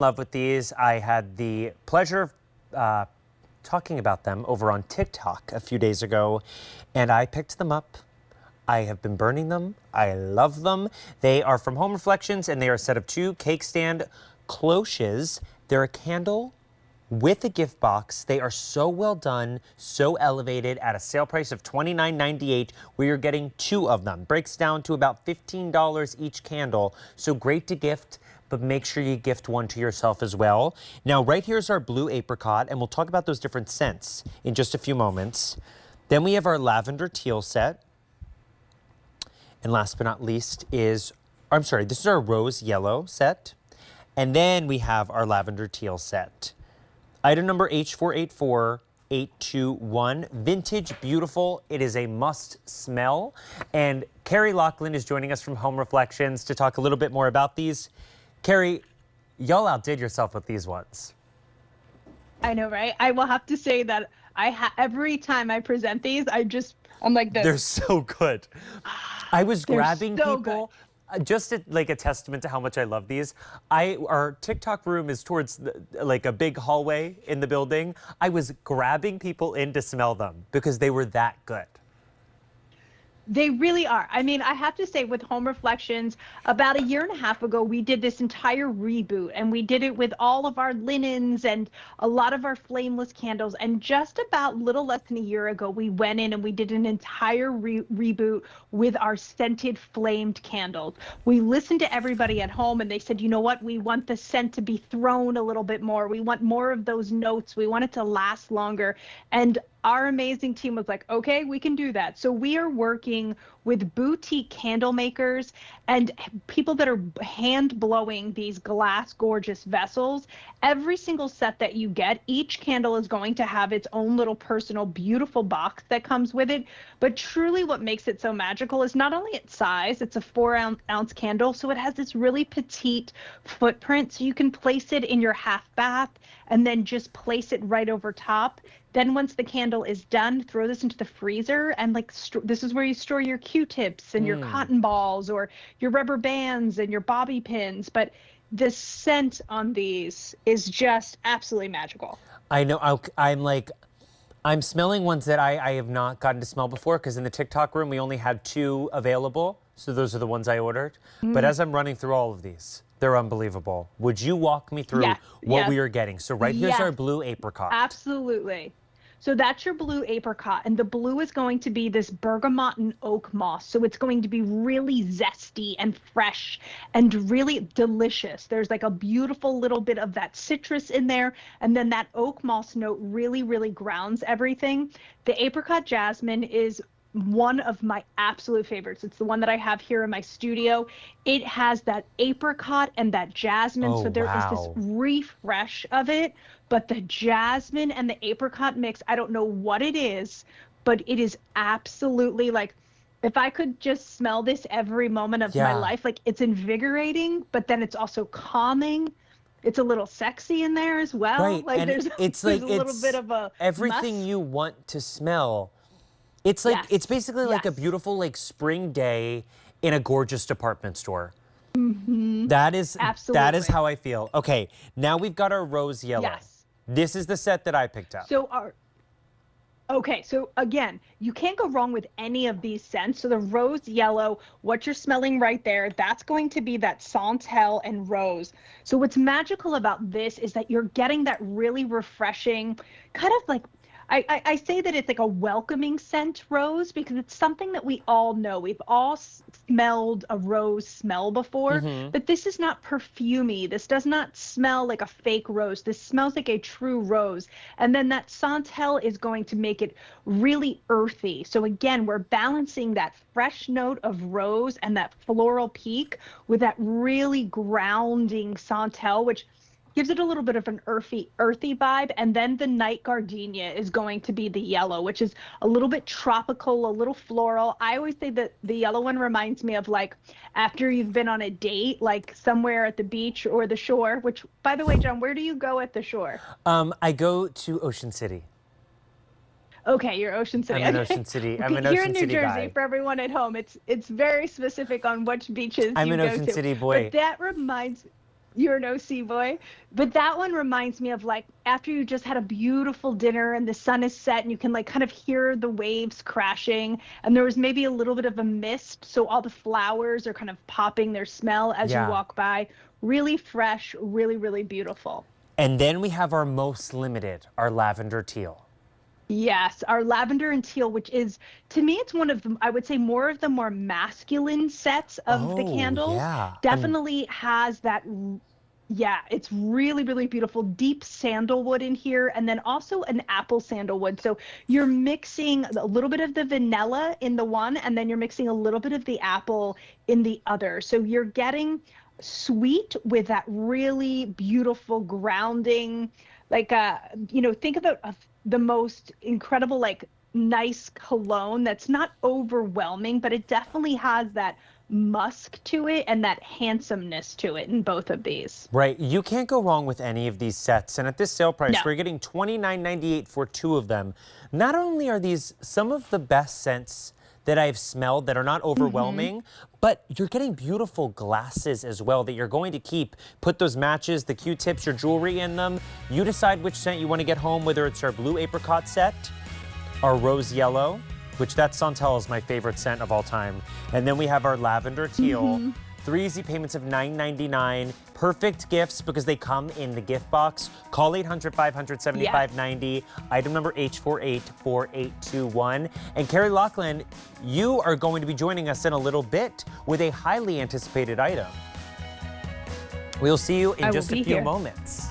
Love with these. I had the pleasure of talking about them over on TikTok a few days ago, and I picked them up. I have been burning them. I love them. They are from Home Reflections, and they are a set of 2 cake stand cloches. They're a candle with a gift box. They are so well done, so elevated at a sale price of $29.98, where you're getting 2 of them. Breaks down to about $15 each candle, so great to gift, but make sure you gift one to yourself as well. Now, right here's our blue apricot, and we'll talk about those different scents in just a few moments. Then we have our lavender teal set. And last but not least is, this is our rose yellow set. And then we have our lavender teal set. Item number H484821, vintage, beautiful. It is a must smell. And Carrie Lachlan is joining us from Home Reflections to talk a little bit more about these. Carrie, y'all outdid yourself with these ones. I know, right? I will have to say that every time I present these, I'm like this. They're so good. I was grabbing so people. Just like a testament to how much I love these. Our TikTok room is towards like a big hallway in the building. I was grabbing people in to smell them because they were that good. They really are. I mean, I have to say with Home Reflections, about a year and a half ago, we did this entire reboot, and we did it with all of our linens and a lot of our flameless candles. And just about little less than a year ago, we went in and we did an entire reboot with our scented flamed candles. We listened to everybody at home, and they said, you know what? We want the scent to be thrown a little bit more. We want more of those notes. We want it to last longer. And our amazing team was like, okay, we can do that. So we are working with boutique candle makers and people that are hand blowing these glass gorgeous vessels. Every single set that you get, each candle is going to have its own little personal beautiful box that comes with it. But truly what makes it so magical is not only its size, it's a 4-ounce candle, so it has this really petite footprint, so you can place it in your half bath and then just place it right over top. Then once the candle is done, throw this into the freezer, and this is where you store your Q-tips and your cotton balls or your rubber bands and your bobby pins. But the scent on these is just absolutely magical. I know. I'm smelling ones that I have not gotten to smell before, because in the TikTok room we only had 2 available. So those are the ones I ordered. But as I'm running through all of these, they're unbelievable. Would you walk me through what we are getting? So here's our blue apricot. Absolutely. So that's your blue apricot, and the blue is going to be this bergamot and oak moss. So it's going to be really zesty and fresh and really delicious. There's like a beautiful little bit of that citrus in there, and then that oak moss note really, really grounds everything. The apricot jasmine is one of my absolute favorites. It's the one that I have here in my studio. It has that apricot and that jasmine, so there is this refresh of it. But the jasmine and the apricot mix, I don't know what it is, but it is absolutely like, if I could just smell this every moment of my life, like, it's invigorating, but then it's also calming. It's a little sexy in there as well. Right. Like, and there's a little bit of a everything you want to smell. It's like it's basically like a beautiful like spring day in a gorgeous department store. That is how I feel. Okay, now we've got our rose yellow. Yes. This is the set that I picked up. So so again, you can't go wrong with any of these scents. So the rose yellow, what you're smelling right there, that's going to be that santal and rose. So what's magical about this is that you're getting that really refreshing, kind of like, I say that it's like a welcoming scent rose, because it's something that we all know. We've all smelled a rose smell before, but this is not perfumey. This does not smell like a fake rose. This smells like a true rose. And then that santal is going to make it really earthy. So again, we're balancing that fresh note of rose and that floral peak with that really grounding santal, which gives it a little bit of an earthy vibe. And then the night gardenia is going to be the yellow, which is a little bit tropical, a little floral. I always say that the yellow one reminds me of like after you've been on a date, like somewhere at the beach or the shore, which, by the way, John, where do you go at the shore? I go to Ocean City. Okay, you're Ocean City. I'm in Ocean City. I'm an Here Ocean in New City Jersey, guy. for everyone at home, it's very specific on which beaches I'm you an go Ocean to. City boy. But that reminds You're an OC boy. But that one reminds me of like after you just had a beautiful dinner and the sun is set and you can like kind of hear the waves crashing and there was maybe a little bit of a mist. So all the flowers are kind of popping their smell as you Yeah. walk by. Really fresh, really, really beautiful. And then we have our most limited, our lavender teal. Yes, our lavender and teal, which is, to me, it's one of the, I would say, more of the more masculine sets of the Oh, candles. yeah. Definitely has that, yeah, it's really, really beautiful. Deep sandalwood in here, and then also an apple sandalwood. So you're mixing a little bit of the vanilla in the one, and then you're mixing a little bit of the apple in the other. So you're getting sweet with that really beautiful grounding, like think about the most incredible like nice cologne that's not overwhelming, but it definitely has that musk to it and that handsomeness to it in both of these. Right, you can't go wrong with any of these sets. And at this sale price, No. we're getting $29.98 for 2 of them. Not only are these some of the best scents that I've smelled that are not overwhelming, but you're getting beautiful glasses as well that you're going to keep. Put those matches, the Q-tips, your jewelry in them. You decide which scent you want to get home, whether it's our blue apricot set, our rose yellow, which that Santal is my favorite scent of all time. And then we have our lavender teal. 3 easy payments of $9.99. Perfect gifts because they come in the gift box. Call 800-500-7590. Item number H484821. And Carrie Lachlan, you are going to be joining us in a little bit with a highly anticipated item. We'll see you in just a few moments.